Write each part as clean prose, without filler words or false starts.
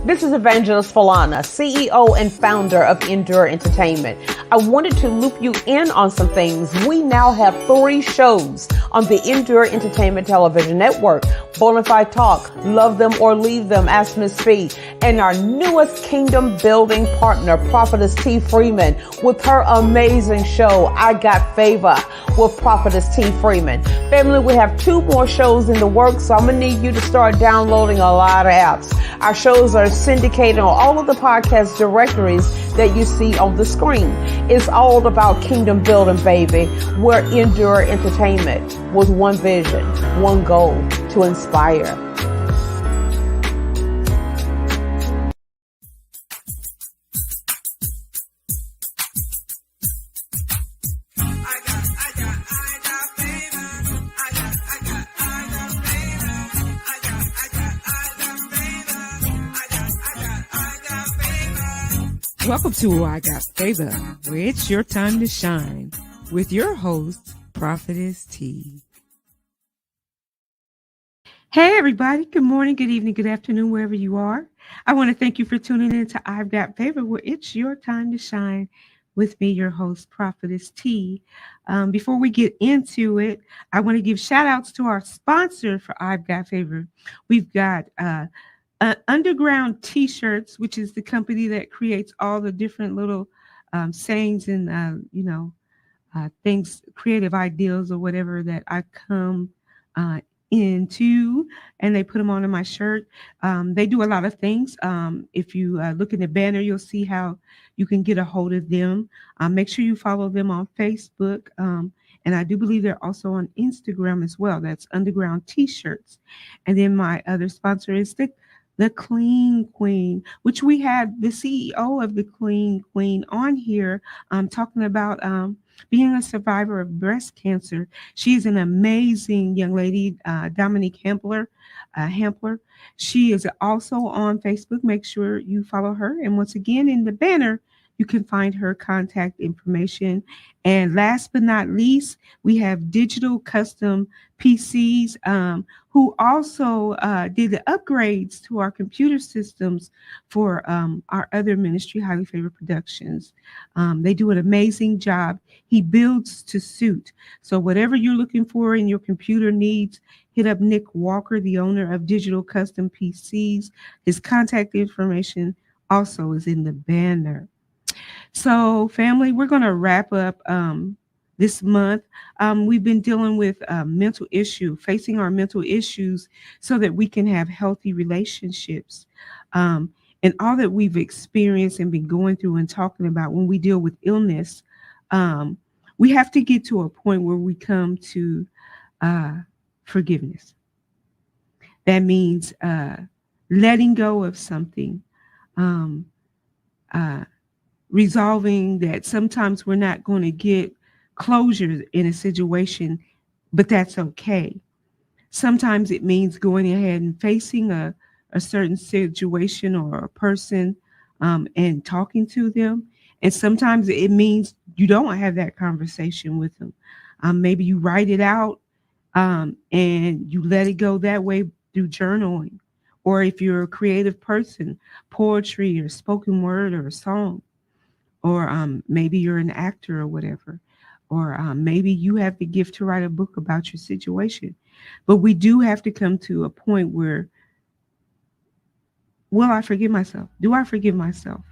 This is Evangelist Falana, CEO and founder of Endure Entertainment. I wanted to loop you in on some things. We now have 3 shows on the Endure Entertainment Television Network: Bonafide Talk, Love Them or Leave Them, Ask Miss Fee, and our newest kingdom building partner, Prophetess T. Freeman, with her amazing show, I Got Favor, with Prophetess T. Freeman. Family, we have 2 more shows in the works, so I'm going to need you to start downloading a lot of apps. Our shows are syndicated on all of the podcast directories that you see on the screen. It's all about kingdom building, baby. We're Endure Entertainment with one vision, one goal: to inspire. Welcome to I Got Favor, where it's your time to shine, with your host, Prophetess T. Hey, everybody. Good morning, good evening, good afternoon, wherever you are. I want to thank you for tuning in to I've Got Favor, where it's your time to shine, with me, your host, Prophetess T. Before we get into it, I want to give shout outs to our sponsor for I've Got Favor. We've got Underground T-shirts, which is the company that creates all the different little sayings and things, creative ideas or whatever that I come into, and they put them on my shirt. They do a lot of things. If you look in the banner, you'll see how you can get a hold of them. Make sure you follow them on Facebook. And I do believe they're also on Instagram as well. That's Underground T-shirts. And then my other sponsor is the Clean Queen, which we had the CEO of the Clean Queen on here talking about being a survivor of breast cancer. She's an amazing young lady, Dominique Hampler. She is also on Facebook. Make sure you follow her. And once again, in the banner, you can find her contact information. And last but not least, we have Digital Custom PCs, who also did the upgrades to our computer systems for our other ministry, Highly Favored Productions. They do an amazing job. He builds to suit. So whatever you're looking for in your computer needs, hit up Nick Walker, the owner of Digital Custom PCs. His contact information also is in the banner. So, family, we're going to wrap up this month. We've been dealing with facing our mental issues so that we can have healthy relationships. And all that we've experienced and been going through and talking about when we deal with illness, we have to get to a point where we come to forgiveness. That means letting go of something, resolving that sometimes we're not going to get closure in a situation, but that's okay. Sometimes it means going ahead and facing a certain situation or a person and talking to them. And sometimes it means you don't have that conversation with them. Maybe you write it out and you let it go that way through journaling. Or if you're a creative person, poetry or spoken word or a song. Or maybe you're an actor or whatever. Or maybe you have the gift to write a book about your situation. But we do have to come to a point where, will I forgive myself? Do I forgive myself?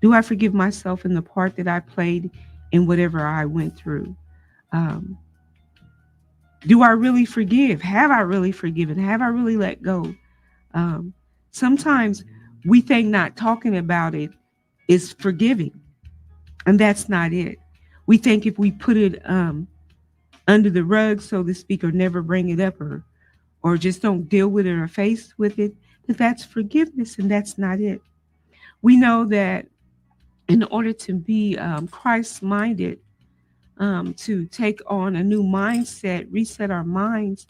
Do I forgive myself in the part that I played in whatever I went through? Do I really forgive? Have I really forgiven? Have I really let go? Sometimes we think not talking about it is forgiving. And that's not it. We think if we put it under the rug, so to speak, or never bring it up or just don't deal with it or face with it, that's forgiveness, and that's not it. We know that in order to be Christ-minded, to take on a new mindset, reset our minds,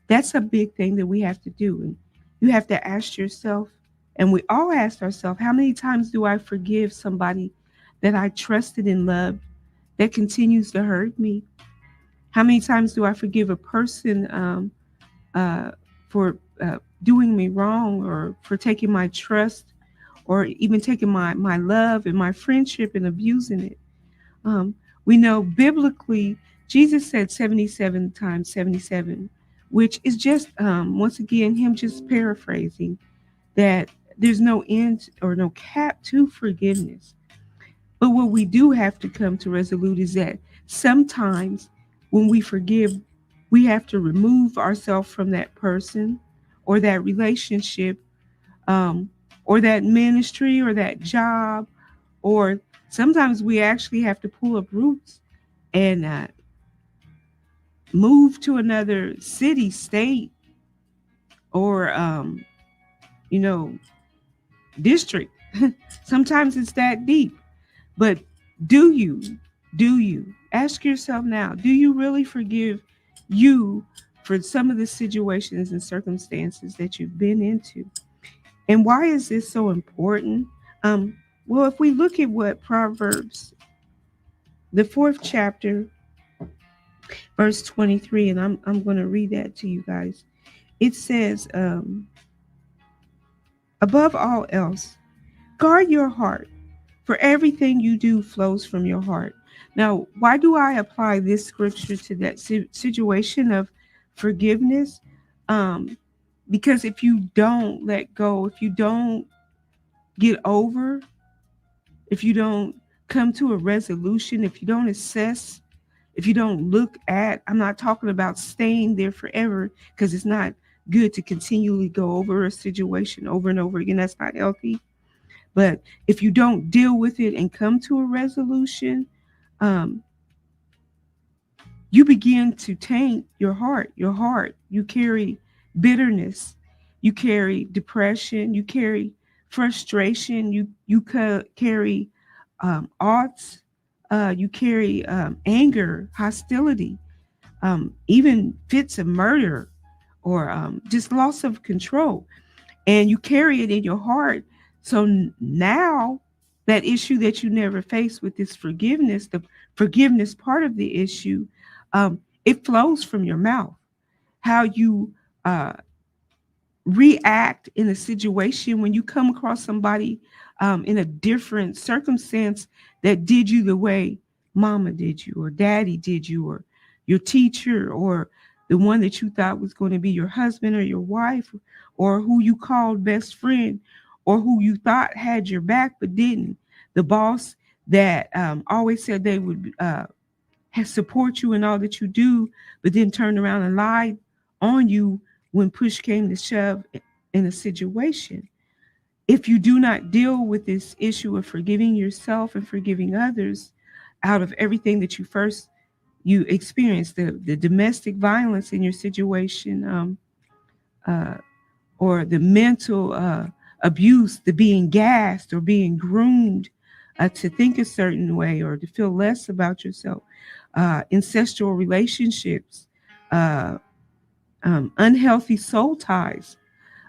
that's a big thing that we have to do. And you have to ask yourself, and we all ask ourselves, how many times do I forgive somebody that I trusted and loved that continues to hurt me? How many times do I forgive a person for doing me wrong or for taking my trust or even taking my love and my friendship and abusing it. Um, we know biblically, Jesus said 77 times 77, which is just, once again, him just paraphrasing that there's no end or no cap to forgiveness. But what we do have to come to resolute is that sometimes when we forgive, we have to remove ourselves from that person or that relationship, um, or that ministry or that job, or sometimes we actually have to pull up roots and move to another city, state, or you know, district. Sometimes it's that deep. But do you, do you ask yourself now, do you really forgive you for some of the situations and circumstances that you've been into? And why is this so important? Well, if we look at what Proverbs, the fourth chapter, verse 23, and I'm going to read that to you guys. It says, above all else, guard your heart, for everything you do flows from your heart. Now, why do I apply this scripture to that situation of forgiveness? Because if you don't let go, if you don't get over, if you don't come to a resolution, if you don't assess, if you don't look at, I'm not talking about staying there forever, because it's not good to continually go over a situation over and over again. That's not healthy. But if you don't deal with it and come to a resolution, um, you begin to taint your heart. Your heart. You carry bitterness. You carry depression. You carry frustration. You carry odds. You carry anger, hostility, even fits of murder, or just loss of control, and you carry it in your heart. So now that issue that you never faced with this forgiveness, the forgiveness part of the issue, it flows from your mouth. How you uh, react in a situation when you come across somebody in a different circumstance that did you the way mama did you, or daddy did you, or your teacher, or the one that you thought was going to be your husband or your wife, or who you called best friend, or who you thought had your back but didn't. The boss that always said they would support you in all that you do, but then turned around and lied on you when push came to shove in a situation. If you do not deal with this issue of forgiving yourself and forgiving others out of everything that you experienced, the domestic violence in your situation, uh, or the mental abuse, the being gassed or being groomed to think a certain way or to feel less about yourself, ancestral relationships, uh, unhealthy soul ties,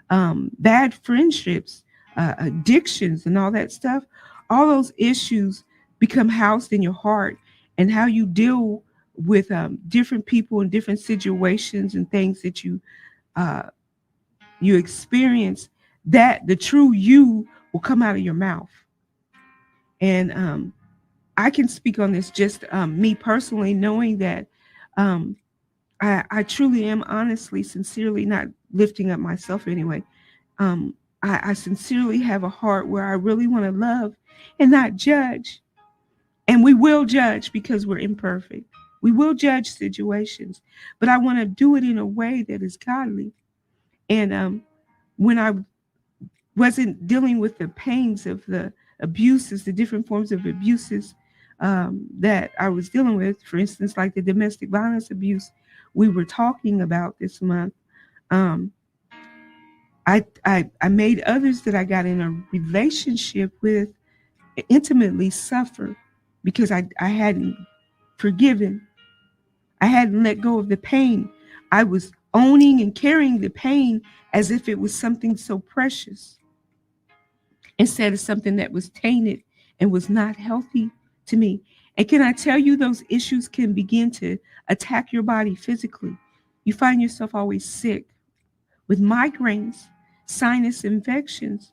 bad friendships, addictions, and all that stuff. All those issues become housed in your heart, and how you deal with different people in different situations and things that uh, you experience. That the true you will come out of your mouth. And I can speak on this, just me personally, knowing that um, I truly am, honestly, sincerely, not lifting up myself anyway. Um, I sincerely have a heart where I really want to love and not judge. And we will judge because we're imperfect. We will judge situations, but I want to do it in a way that is godly. And when I wasn't dealing with the pains of the abuses, the different forms of abuses that I was dealing with, for instance, like the domestic violence abuse we were talking about this month, um, I made others that I got in a relationship with intimately suffer because I hadn't forgiven. I hadn't let go of the pain. I was owning and carrying the pain as if it was something so precious, instead of something that was tainted and was not healthy to me. And can I tell you, those issues can begin to attack your body physically. You find yourself always sick with migraines, sinus infections,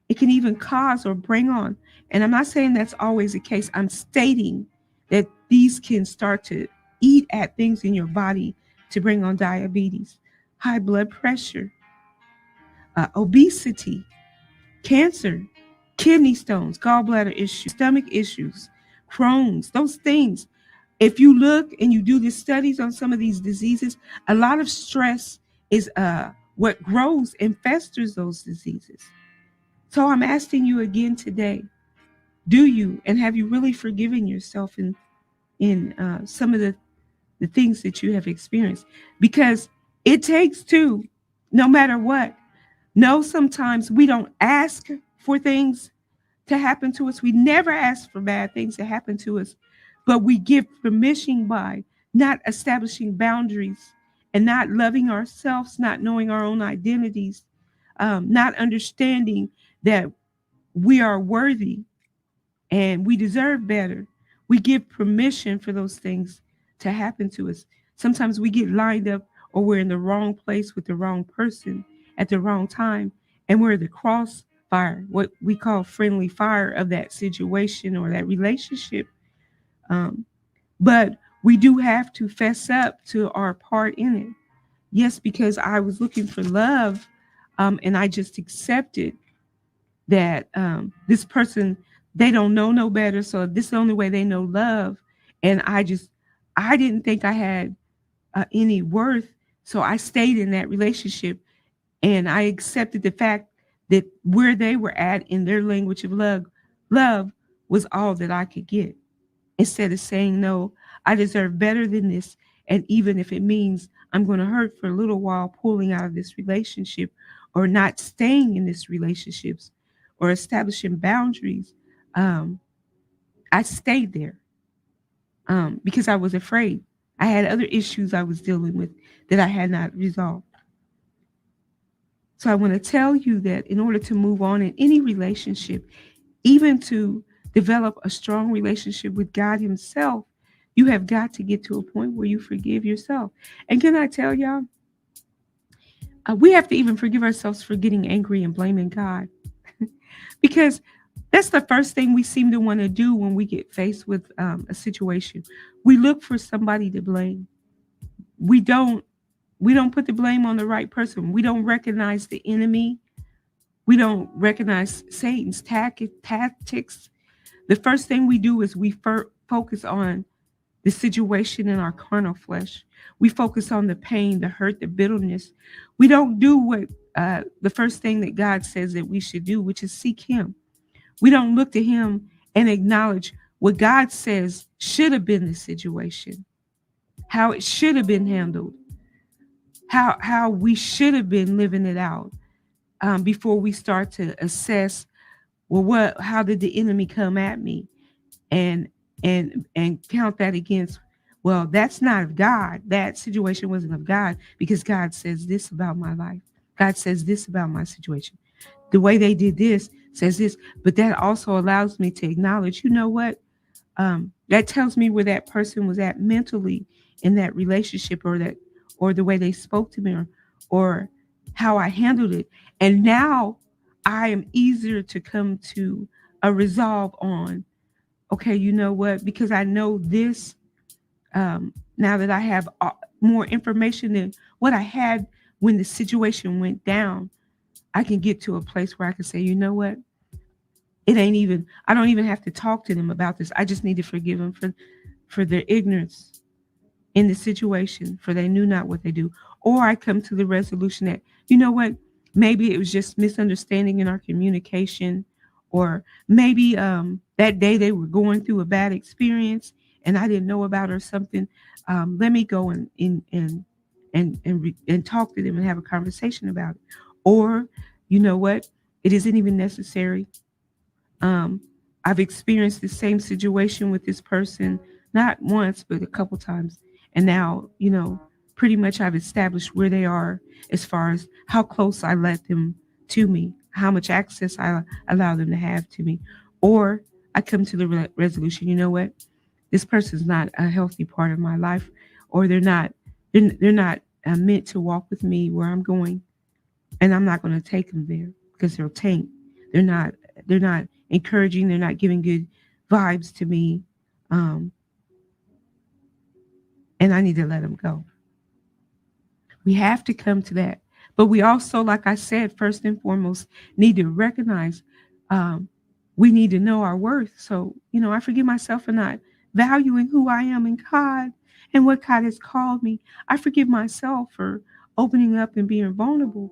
It can even cause or bring on. And I'm not saying that's always the case. I'm stating that these can start to eat at things in your body to bring on diabetes, high blood pressure, obesity, cancer, kidney stones, gallbladder issues, stomach issues, Crohn's, those things. If you look and you do the studies on some of these diseases, a lot of stress is what grows and festers those diseases. So I'm asking you again today, do you and have you really forgiven yourself in some of the things that you have experienced? Because it takes two, no matter what. No, sometimes we don't ask for things to happen to us. We never ask for bad things to happen to us, but we give permission by not establishing boundaries and not loving ourselves, not knowing our own identities, not understanding that we are worthy and we deserve better. We give permission for those things to happen to us. Sometimes we get lined up or we're in the wrong place with the wrong person at the wrong time, and we're the crossfire, what we call friendly fire of that situation or that relationship. But we do have to fess up to our part in it. Yes, because I was looking for love, and I just accepted that this person, they don't know no better, so this is the only way they know love. And I didn't think I had any worth, so I stayed in that relationship, and I accepted the fact that where they were at in their language of love was all that I could get. Instead of saying, no, I deserve better than this, and even if it means I'm going to hurt for a little while pulling out of this relationship or not staying in this relationships or establishing boundaries, I stayed there because I was afraid. I had other issues I was dealing with that I had not resolved. So I want to tell you that in order to move on in any relationship, even to develop a strong relationship with God himself, you have got to get to a point where you forgive yourself. And can I tell y'all, we have to even forgive ourselves for getting angry and blaming God. Because that's the first thing we seem to want to do when we get faced with a situation. We look for somebody to blame. We don't put the blame on the right person. We don't recognize the enemy. We don't recognize Satan's tactics. The first thing we do is we focus on the situation in our carnal flesh. We focus on the pain, the hurt, the bitterness. We don't do what the first thing that God says that we should do, which is seek him. We don't look to him and acknowledge what God says should have been the situation, how it should have been handled, how we should have been living it out before we start to assess, well, how did the enemy come at me, and count that against, well, that's not of God. That situation wasn't of God because God says this about my life. God says this about my situation. The way they did this says this, but that also allows me to acknowledge, you know what? That tells me where that person was at mentally in that relationship, or the way they spoke to me, or how I handled it. And now I am easier to come to a resolve on, okay, you know what? Because I know this, now that I have more information than what I had when the situation went down, I can get to a place where I can say, you know what? I don't even have to talk to them about this. I just need to forgive them for their ignorance in the situation, for they knew not what they do. Or I come to the resolution that, you know what? Maybe it was just misunderstanding in our communication, or maybe that day they were going through a bad experience and I didn't know about or something. Let me go and talk to them and have a conversation about it. Or, you know what? It isn't even necessary. I've experienced the same situation with this person, not once, but a couple times. And now, pretty much I've established where they are as far as how close I let them to me, how much access I allow them to have to me. Or I come to the resolution, you know what? This person's not a healthy part of my life, or they're not meant to walk with me where I'm going. And I'm not going to take them there because they'll taint They're not they're not encouraging, they're not giving good vibes to me. Um, and I need to let them go. We have to come to that. But we also, like I said, first and foremost, need to recognize um, we need to know our worth. So, I forgive myself for not valuing who I am in God and what God has called me. I forgive myself for opening up and being vulnerable.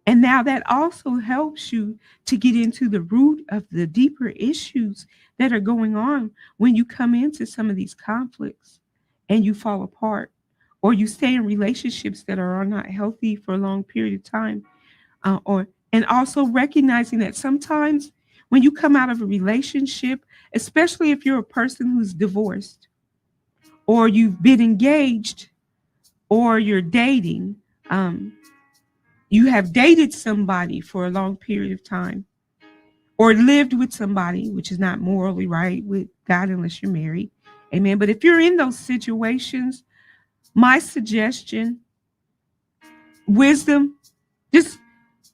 And now that also helps you to get into the root of the deeper issues that are going on when you come into some of these conflicts and you fall apart or you stay in relationships that are not healthy for a long period of time. Or and also recognizing that sometimes when you come out of a relationship, especially if you're a person who's divorced or you've been engaged or you're dating, um, you have dated somebody for a long period of time or lived with somebody, which is not morally right with God unless you're married. Amen. But if you're in those situations, my suggestion, wisdom, just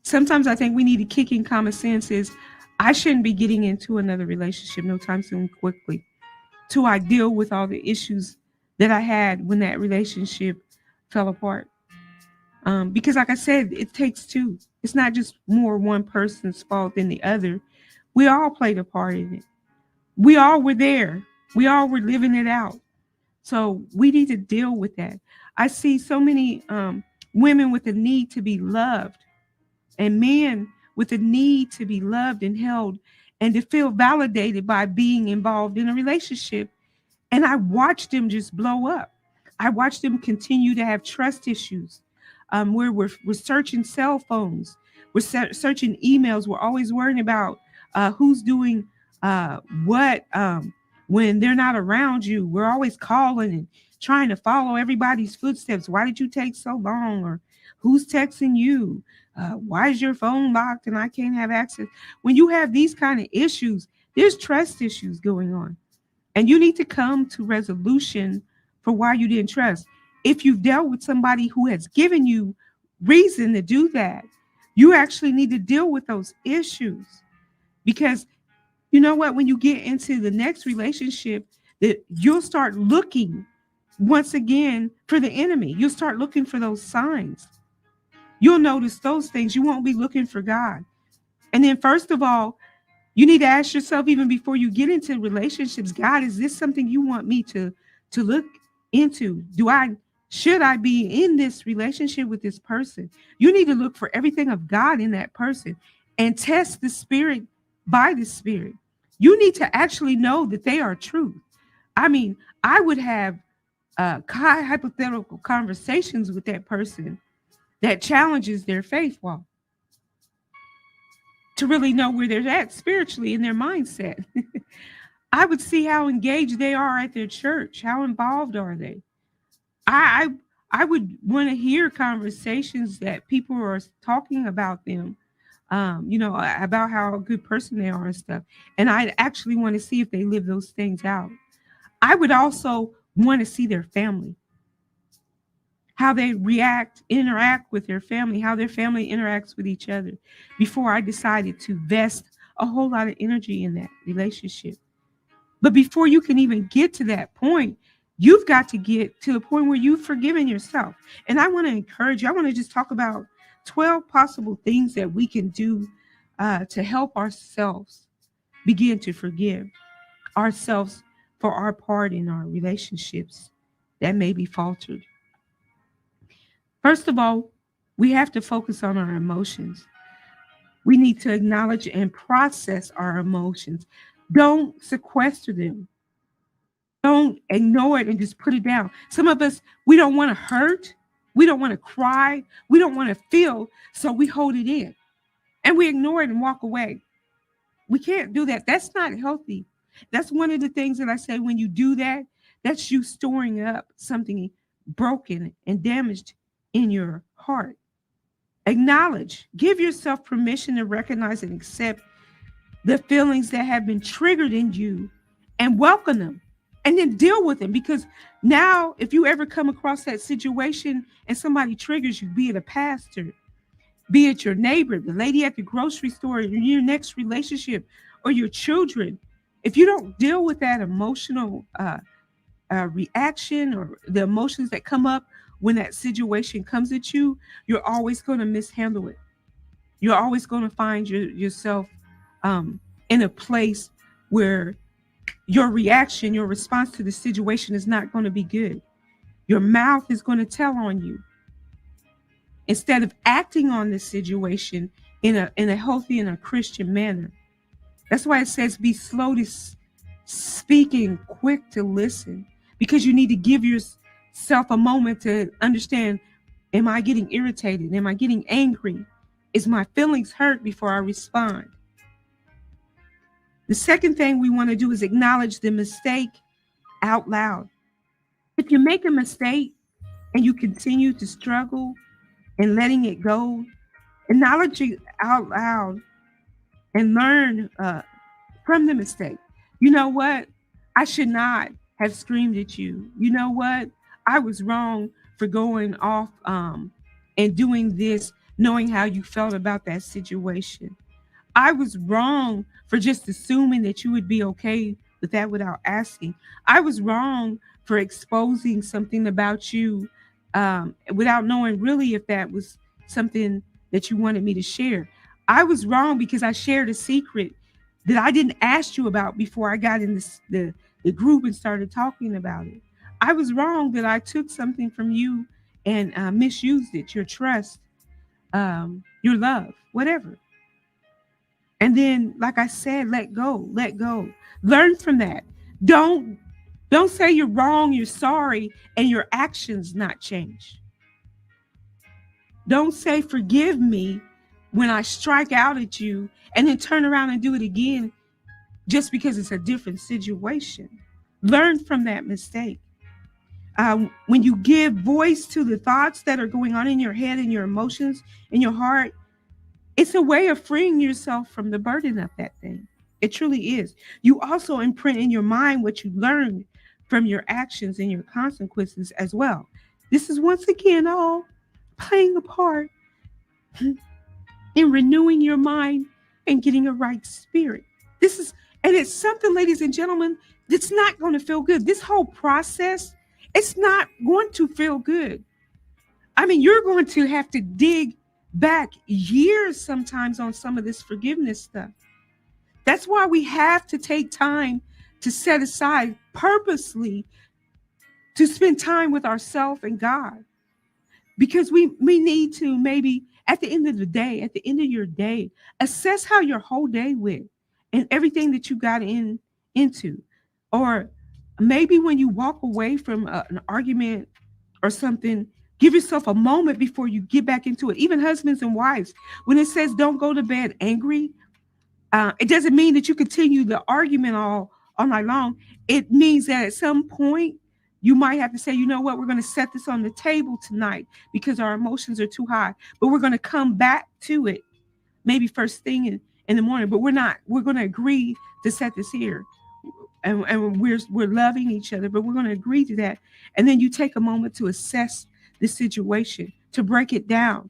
sometimes I think we need to kick in common sense is I shouldn't be getting into another relationship no time soon quickly till I deal with all the issues that I had when that relationship fell apart. Because like I said, it takes two. It's not just more one person's fault than the other. We all played a part in it. We all were there. We all were living it out. So we need to deal with that. I see so many women with a need to be loved and men with a need to be loved and held and to feel validated by being involved in a relationship. And I watched them just blow up. I watched them continue to have trust issues. Where we're searching cell phones, we're searching emails. We're always worrying about who's doing what when they're not around you. We're always calling and trying to follow everybody's footsteps. Why did you take so long? Or who's texting you? Why is your phone locked and I can't have access? When you have these kind of issues, there's trust issues going on. And you need to come to resolution for why you didn't trust. If you've dealt with somebody who has given you reason to do that, you actually need to deal with those issues. Because you know what? When you get into the next relationship, that you'll start looking once again for the enemy. You'll start looking for those signs. You'll notice those things. You won't be looking for God. And then first of all, you need to ask yourself, even before you get into relationships, God, is this something you want me to look into? Should I be in this relationship with this person? You need to look for everything of God in that person and test the spirit by the spirit. You need to actually know that they are truth. I mean, I would have hypothetical conversations with that person that challenges their faith walk to really know where they're at spiritually in their mindset. I would see how engaged they are at their church. How involved are they? I would want to hear conversations that people are talking about them, about how a good person they are and stuff. And I actually want to see if they live those things out. I would also want to see their family, how they interact with their family, how their family interacts with each other before I decided to invest a whole lot of energy in that relationship. But before you can even get to that point, you've got to get to the point where you've forgiven yourself. And I want to encourage you. I want to just talk about 12 possible things that we can do to help ourselves begin to forgive ourselves for our part in our relationships that may be faltered. First of all, we have to focus on our emotions. We need to acknowledge and process our emotions. Don't sequester them. Don't ignore it and just put it down. Some of us, we don't want to hurt. We don't want to cry. We don't want to feel. So we hold it in and we ignore it and walk away. We can't do that. That's not healthy. That's one of the things that I say when you do that, that's you storing up something broken and damaged in your heart. Acknowledge, give yourself permission to recognize and accept the feelings that have been triggered in you and welcome them and then deal with them. Because now, if you ever come across that situation and somebody triggers you, be it a pastor, be it your neighbor, the lady at the grocery store, your next relationship, or your children. If you don't deal with that emotional reaction or the emotions that come up when that situation comes at you, you're always going to mishandle it. You're always going to find yourself in a place where your reaction, your response to the situation is not going to be good. Your mouth is going to tell on you instead of acting on this situation in a healthy and a Christian manner. That's why it says be slow to speak and quick to listen, because you need to give yourself a moment to understand, am I getting irritated? Am I getting angry? Is my feelings hurt before I respond? The second thing we want to do is acknowledge the mistake out loud. If you make a mistake and you continue to struggle and letting it go, acknowledge it out loud and learn from the mistake. You know what? I should not have screamed at you. You know what? I was wrong for going off and doing this, knowing how you felt about that situation. I was wrong for just assuming that you would be okay with that without asking. I was wrong for exposing something about you without knowing really if that was something that you wanted me to share. I was wrong because I shared a secret that I didn't ask you about before I got in the group and started talking about it. I was wrong that I took something from you and misused it, your trust, your love, whatever. And then, like I said, let go, learn from that. Don't say you're wrong, you're sorry, and your actions not change. Don't say forgive me when I strike out at you and then turn around and do it again just because it's a different situation. Learn from that mistake. When you give voice to the thoughts that are going on in your head and your emotions in your heart, it's a way of freeing yourself from the burden of that thing. It truly is. You also imprint in your mind what you learned from your actions and your consequences as well. This is once again all playing a part in renewing your mind and getting a right spirit. And it's something, ladies and gentlemen, that's not going to feel good. This whole process, it's not going to feel good. I mean, you're going to have to dig back years sometimes on some of this forgiveness stuff. That's why we have to take time to set aside purposely to spend time with ourselves and God. Because we need to maybe at the end of your day, assess how your whole day went and everything that you got into. Or maybe when you walk away from an argument or something, give yourself a moment before you get back into it. Even husbands and wives, when it says don't go to bed angry, it doesn't mean that you continue the argument all night long. It means that at some point you might have to say, you know what, we're going to set this on the table tonight because our emotions are too high, but we're going to come back to it maybe first thing in the morning, but we're going to agree to set this here. And we're loving each other, but we're going to agree to that. And then you take a moment to assess the situation, to break it down,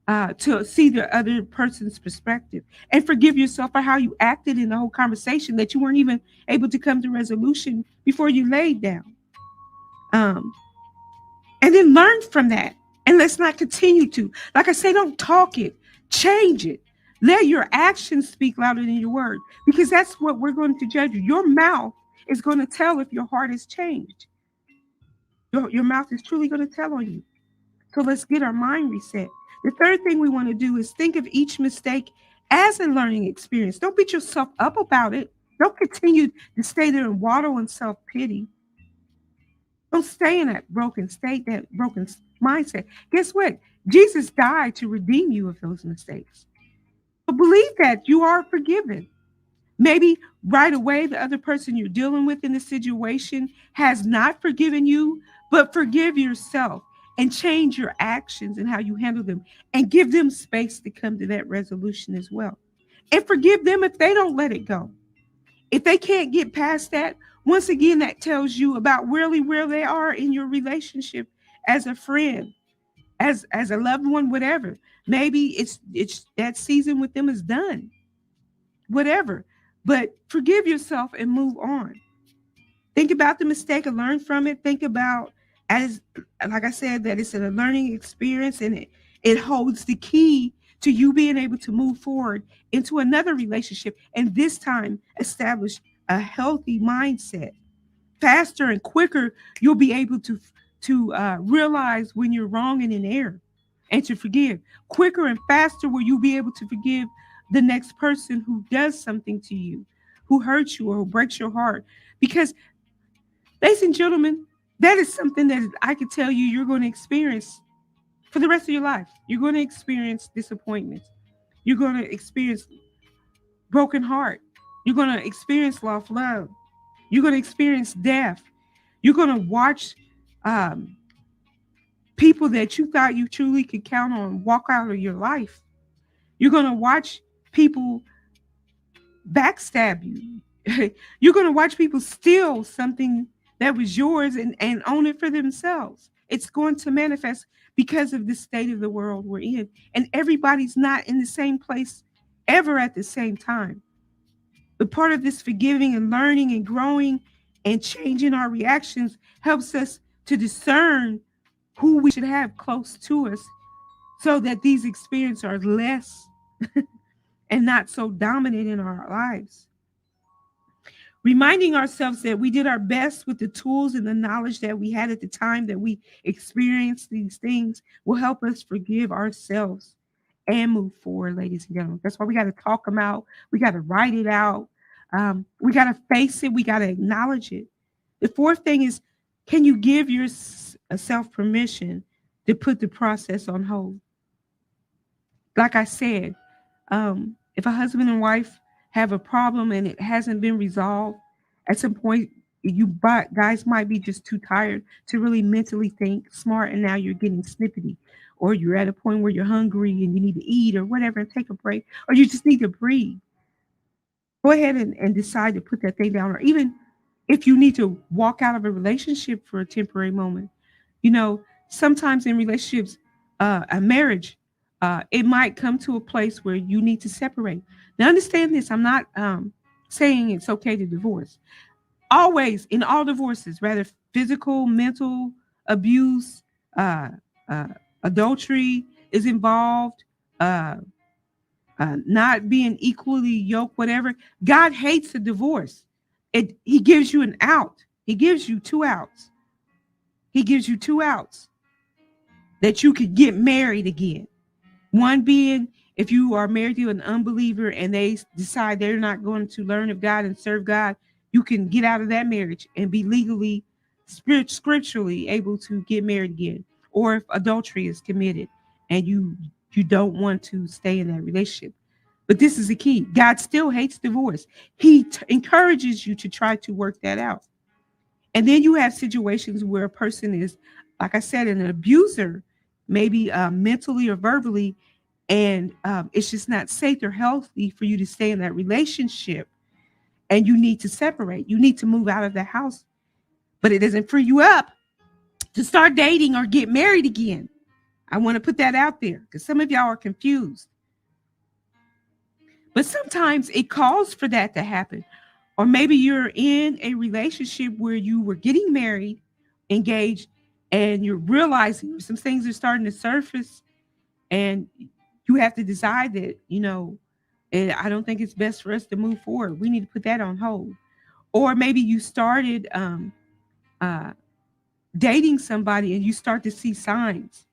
to see the other person's perspective, and forgive yourself for how you acted in the whole conversation that you weren't even able to come to resolution before you laid down. And then learn from that. And let's not continue to, like I say, don't talk it, change it. Let your actions speak louder than your word, because that's what we're going to judge you. Your mouth is going to tell if your heart has changed. Your mouth is truly going to tell on you. So let's get our mind reset. The third thing we want to do is think of each mistake as a learning experience. Don't beat yourself up about it. Don't continue to stay there and waddle in self-pity. Don't stay in that broken state, that broken mindset. Guess what? Jesus died to redeem you of those mistakes. So believe that you are forgiven. Maybe right away, the other person you're dealing with in the situation has not forgiven you, but forgive yourself and change your actions and how you handle them and give them space to come to that resolution as well. And forgive them if they don't let it go. If they can't get past that, once again, that tells you about really where they are in your relationship as a friend. as a loved one, whatever. Maybe it's that season with them is done, whatever. But forgive yourself and move on. Think about the mistake and learn from it. Think about, as like I said, that it's a learning experience, and it holds the key to you being able to move forward into another relationship, and this time establish a healthy mindset. Faster and quicker, you'll be able to realize when you're wrong and in error, and to forgive. Quicker and faster will you be able to forgive the next person who does something to you, who hurts you or who breaks your heart. Because, ladies and gentlemen, that is something that I can tell you you're going to experience for the rest of your life. You're going to experience disappointment. You're going to experience broken heart. You're going to experience lost love. You're going to experience death. You're going to watch um, people that you thought you truly could count on walk out of your life. You're going to watch people backstab you. You're going to watch people steal something that was yours and own it for themselves. It's going to manifest because of the state of the world we're in. And everybody's not in the same place ever at the same time. But part of this forgiving and learning and growing and changing our reactions helps us to discern who we should have close to us, so that these experiences are less and not so dominant in our lives. Reminding ourselves that we did our best with the tools and the knowledge that we had at the time that we experienced these things will help us forgive ourselves and move forward, ladies and gentlemen. That's why we got to talk them out. We got to write it out. We got to face it. We got to acknowledge it. The fourth thing is, can you give yourself permission to put the process on hold? Like I said, if a husband and wife have a problem and it hasn't been resolved, at some point, you guys might be just too tired to really mentally think smart, and now you're getting snippety, or you're at a point where you're hungry and you need to eat or whatever and take a break, or you just need to breathe. Go ahead and decide to put that thing down, or even if you need to walk out of a relationship for a temporary moment. You know, sometimes in relationships, a marriage, it might come to a place where you need to separate. Now, understand this. I'm not saying it's okay to divorce. Always, in all divorces, rather physical, mental abuse, uh, uh, adultery is involved, not being equally yoked, whatever. God hates a divorce. He gives you an out. He gives you two outs. He gives you two outs that you could get married again. One being, if you are married to an unbeliever and they decide they're not going to learn of God and serve God, you can get out of that marriage and be legally, scripturally able to get married again. Or if adultery is committed and you don't want to stay in that relationship. But this is the key. God still hates divorce. He encourages you to try to work that out. And then you have situations where a person is, like I said, an abuser, maybe mentally or verbally, and it's just not safe or healthy for you to stay in that relationship, and you need to separate. You need to move out of the house, but it doesn't free you up to start dating or get married again. I want to put that out there because some of y'all are confused. But sometimes it calls for that to happen. Or maybe you're in a relationship where you were getting married, engaged, and you're realizing some things are starting to surface, and you have to decide that, I don't think it's best for us to move forward. We need to put that on hold. Or maybe you started dating somebody and you start to see signs.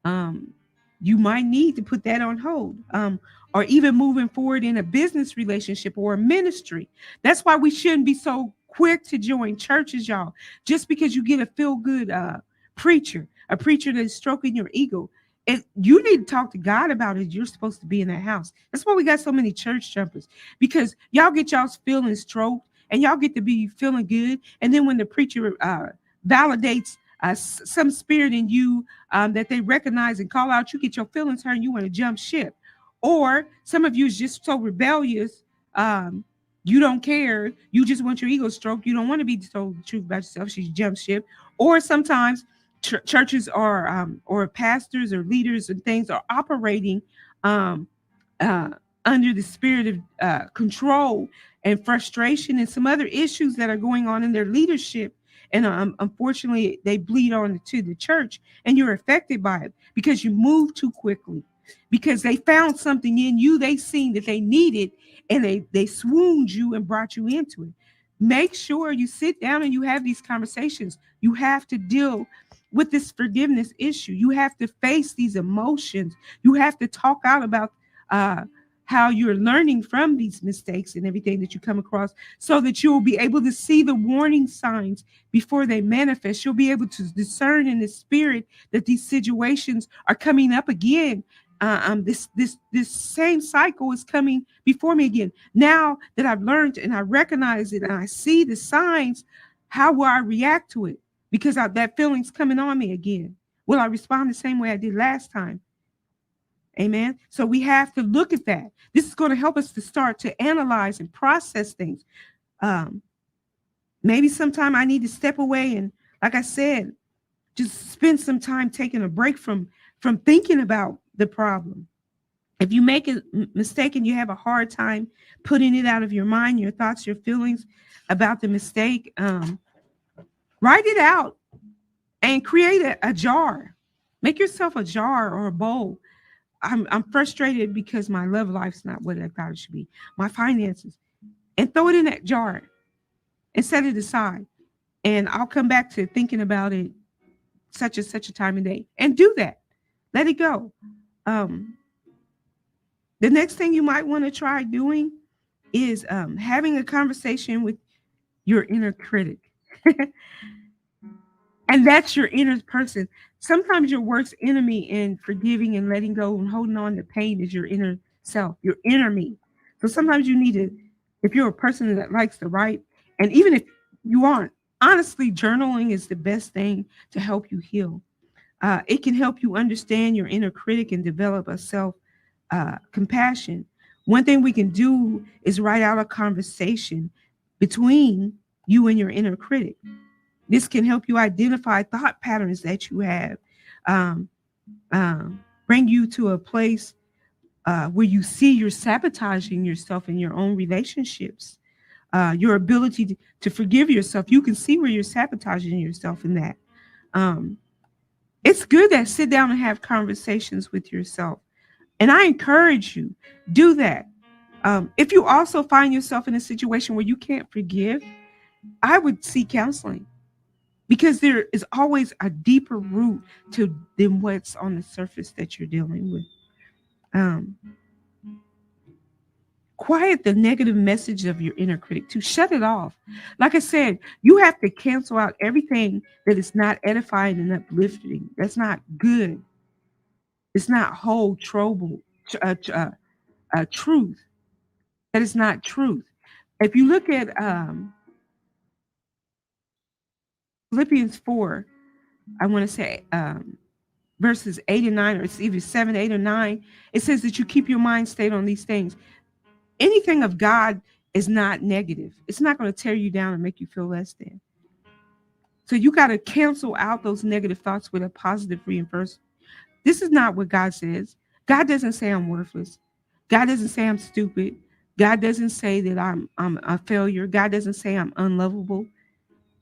You might need to put that on hold. Or even moving forward in a business relationship or a ministry. That's why we shouldn't be so quick to join churches, y'all. Just because you get a feel-good preacher, a preacher that's stroking your ego, and you need to talk to God about it. You're supposed to be in that house. That's why we got so many church jumpers, because y'all get y'all's feelings stroked and y'all get to be feeling good. And then when the preacher validates some spirit in you that they recognize and call out, you get your feelings hurt and you want to jump ship. Or some of you is just so rebellious, you don't care. You just want your ego stroked. You don't want to be told the truth about yourself. So you jump ship. Or sometimes churches are or pastors or leaders and things are operating um, uh, under the spirit of control and frustration and some other issues that are going on in their leadership. And unfortunately, they bleed on to the church, and you're affected by it because you move too quickly, because they found something in you they seen that they needed, and they swooned you and brought you into it. Make sure you sit down and you have these conversations. You have to deal with this forgiveness issue. You have to face these emotions. You have to talk out about uh, how you're learning from these mistakes and everything that you come across, so that you'll be able to see the warning signs before they manifest. You'll be able to discern in the spirit that these situations are coming up again. This same cycle is coming before me again. Now that I've learned and I recognize it and I see the signs, how will I react to it? Because that feeling's coming on me again. Will I respond the same way I did last time? Amen. So we have to look at that. This is going to help us to start to analyze and process things. Maybe sometime I need to step away and, like I said, just spend some time taking a break from thinking about the problem. If you make a mistake and you have a hard time putting it out of your mind, your thoughts, your feelings about the mistake, write it out and create a jar. Make yourself a jar or a bowl. I'm frustrated because my love life's not what I thought it should be. My finances, and throw it in that jar and set it aside. And I'll come back to thinking about it such and such a time of day, and do that. Let it go. The next thing you might want to try doing is having a conversation with your inner critic. And that's your inner person. Sometimes your worst enemy in forgiving and letting go and holding on to pain is your inner self, your inner me. So sometimes you need to, if you're a person that likes to write, and even if you aren't, honestly, journaling is the best thing to help you heal. It can help you understand your inner critic and develop a self compassion. One thing we can do is write out a conversation between you and your inner critic. This can help you identify thought patterns that you have, bring you to a place where you see you're sabotaging yourself in your own relationships, your ability to forgive yourself. You can see where you're sabotaging yourself in that. It's good to sit down and have conversations with yourself. And I encourage you, do that. If you also find yourself in a situation where you can't forgive, I would seek counseling, because there is always a deeper root than what's on the surface that you're dealing with. Quiet the negative message of your inner critic, to shut it off. Like I said, you have to cancel out everything that is not edifying and uplifting. That's not good. It's not whole truth. That is not truth. If you look at Philippians 4, I want to say verses 8 and 9, or it's either 7, 8, or 9, it says that you keep your mind stayed on these things. Anything of God is not negative. It's not going to tear you down and make you feel less than. So you got to cancel out those negative thoughts with a positive reinforcement. This is not what God says. God doesn't say I'm worthless. God doesn't say I'm stupid. God doesn't say that I'm a failure. God doesn't say I'm unlovable.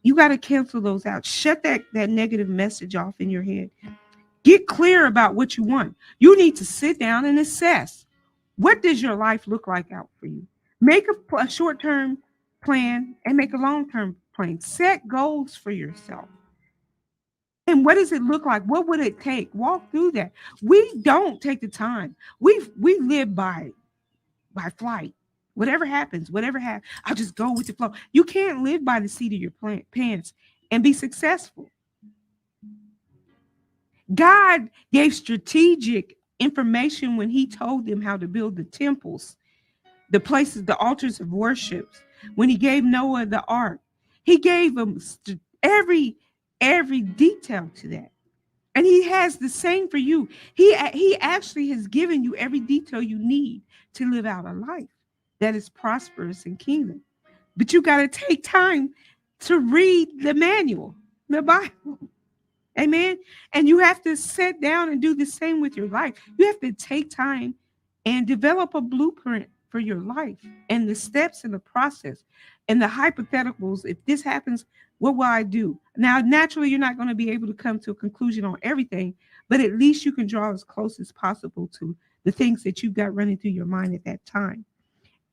You got to cancel those out. Shut that negative message off in your head. Get clear about what you want. You need to sit down and assess, what does your life look like out for you? Make a short-term plan and make a long-term plan. Set goals for yourself. And what does it look like? What would it take? Walk through that. We don't take the time. We live by flight. Whatever happens, I'll just go with the flow. You can't live by the seat of your pants and be successful. God gave strategic information when he told them how to build the temples, the places, the altars of worship. When he gave Noah the ark, he gave them every detail to that. And he has the same for you. He actually has given you every detail you need to live out a life that is prosperous and kingdom. But you got to take time to read the manual, the Bible. Amen. And you have to sit down and do the same with your life. You have to take time and develop a blueprint for your life and the steps and the process and the hypotheticals. If this happens, what will I do? Now, naturally, you're not going to be able to come to a conclusion on everything, but at least you can draw as close as possible to the things that you've got running through your mind at that time.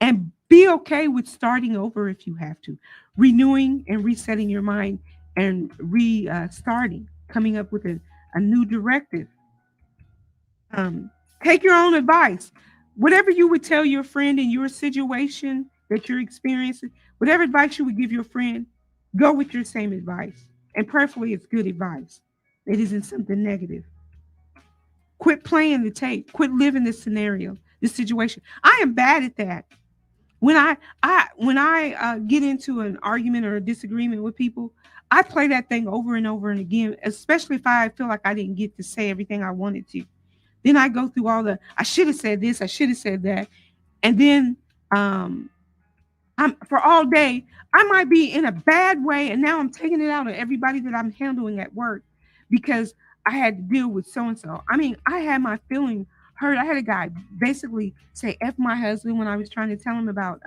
And be okay with starting over if you have to, renewing and resetting your mind and restarting, coming up with a new directive. Um, Take your own advice. Whatever you would tell your friend in your situation that you're experiencing, whatever advice you would give your friend, go with your same advice. And prayerfully, it's good advice. It isn't something negative. Quit playing the tape. Quit living this scenario, this situation. I am bad at that. When I get into an argument or a disagreement with people, I play that thing over and over and again, especially if I feel like I didn't get to say everything I wanted to. Then I go through all the I should have said this, I should have said that, and then um, I'm for all day. I might be in a bad way, and now I'm taking it out on everybody that I'm handling at work because I had to deal with so and so. I mean, I had my feeling hurt. I had a guy basically say "f my husband" when I was trying to tell him about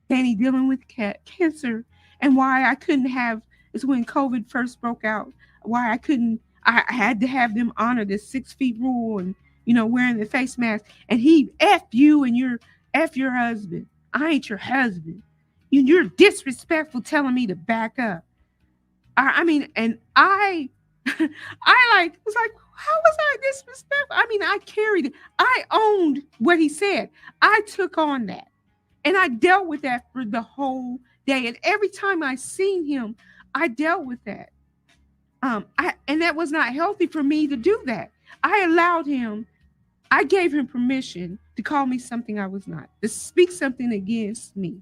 Danny dealing with cancer and why I couldn't have. It's when COVID first broke out. Why I couldn't. I had to have them honor this 6 feet rule and wearing the face mask. And he f you and your f your husband. I ain't your husband. You're disrespectful telling me to back up. I mean, and I was like, how was I disrespectful? I mean, I carried it. I owned what he said. I took on that. And I dealt with that for the whole day. And every time I seen him, I dealt with that. And that was not healthy for me to do that. I allowed him, I gave him permission to call me something I was not, to speak something against me.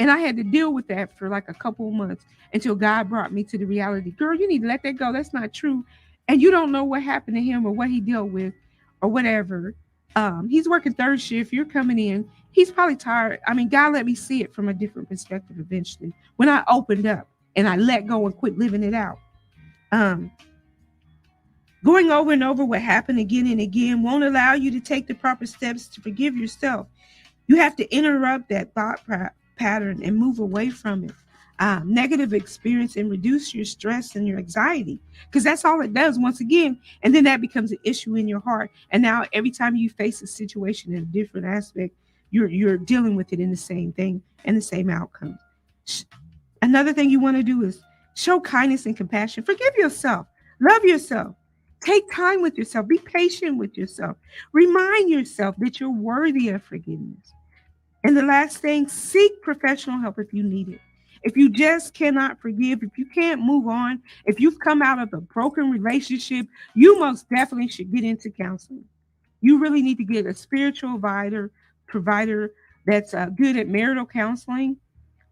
And I had to deal with that for like a couple of months until God brought me to the reality. Girl, you need to let that go. That's not true. And you don't know what happened to him or what he dealt with or whatever. He's working third shift. You're coming in. He's probably tired. I mean, God let me see it from a different perspective eventually when I opened up and I let go and quit living it out. Um, Going over and over what happened again and again won't allow you to take the proper steps to forgive yourself. You have to interrupt that thought pattern and move away from it. Negative experience and reduce your stress and your anxiety because that's all it does once again. And then that becomes an issue in your heart. And now every time you face a situation in a different aspect, you're dealing with it in the same thing and the same outcome. Another thing you want to do is show kindness and compassion. Forgive yourself. Love yourself. Take time with yourself. Be patient with yourself. Remind yourself that you're worthy of forgiveness. And the last thing, seek professional help if you need it. If you just cannot forgive, if you can't move on, if you've come out of a broken relationship, you most definitely should get into counseling. You really need to get a spiritual provider that's good at marital counseling,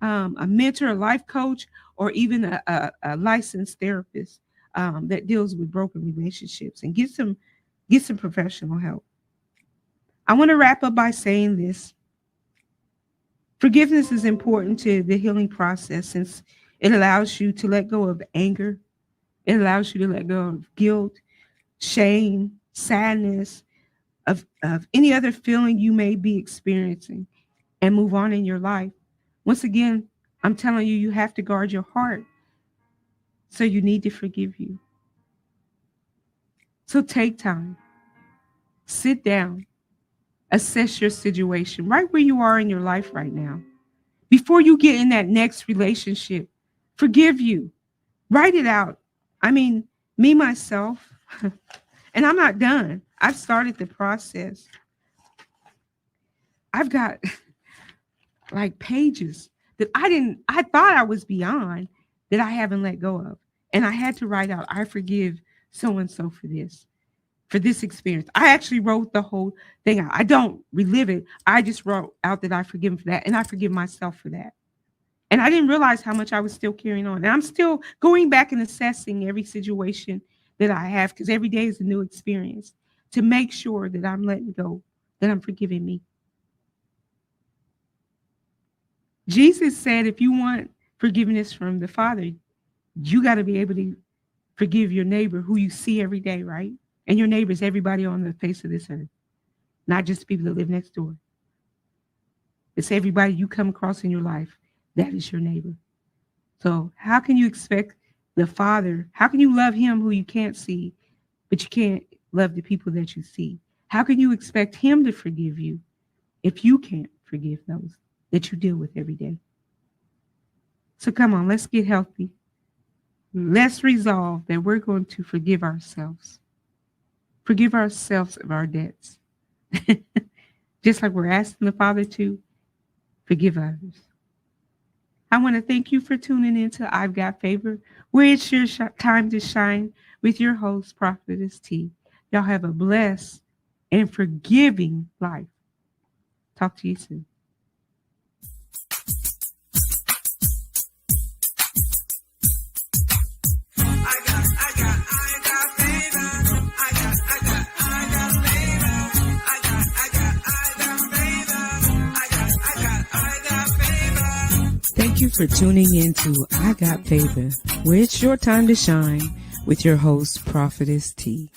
a mentor, a life coach, or even a licensed therapist that deals with broken relationships, and get some professional help. I want to wrap up by saying this. Forgiveness is important to the healing process since it allows you to let go of anger. It allows you to let go of guilt, shame, sadness, of any other feeling you may be experiencing and move on in your life. Once again, I'm telling you, you have to guard your heart. So you need to forgive you. So take time, sit down, assess your situation right where you are in your life right now. Before you get in that next relationship, forgive you. Write it out. I mean, me, myself, and I'm not done. I've started the process. I've got like pages that I thought I was beyond that I haven't let go of. And I had to write out, I forgive so-and-so for this experience. I actually wrote the whole thing out. I don't relive it. I just wrote out that I forgive him for that. And I forgive myself for that. And I didn't realize how much I was still carrying on. And I'm still going back and assessing every situation that I have because every day is a new experience to make sure that I'm letting go, that I'm forgiving me. Jesus said, if you want forgiveness from the Father, you got to be able to forgive your neighbor who you see every day, right? And your neighbor is everybody on the face of this earth, not just people that live next door. It's everybody you come across in your life. That is your neighbor. So how can you expect the Father, how can you love him who you can't see, but you can't love the people that you see? How can you expect him to forgive you if you can't forgive those that you deal with every day? So come on, let's get healthy. Let's resolve that we're going to forgive ourselves. Forgive ourselves of our debts. Just like we're asking the Father to forgive others. I want to thank you for tuning in to I've Got Favor, where it's your time to shine with your host, Prophetess T. Y'all have a blessed and forgiving life. Talk to you soon. Thank you for tuning in to I Got Favor, where it's your time to shine with your host, Prophetess T.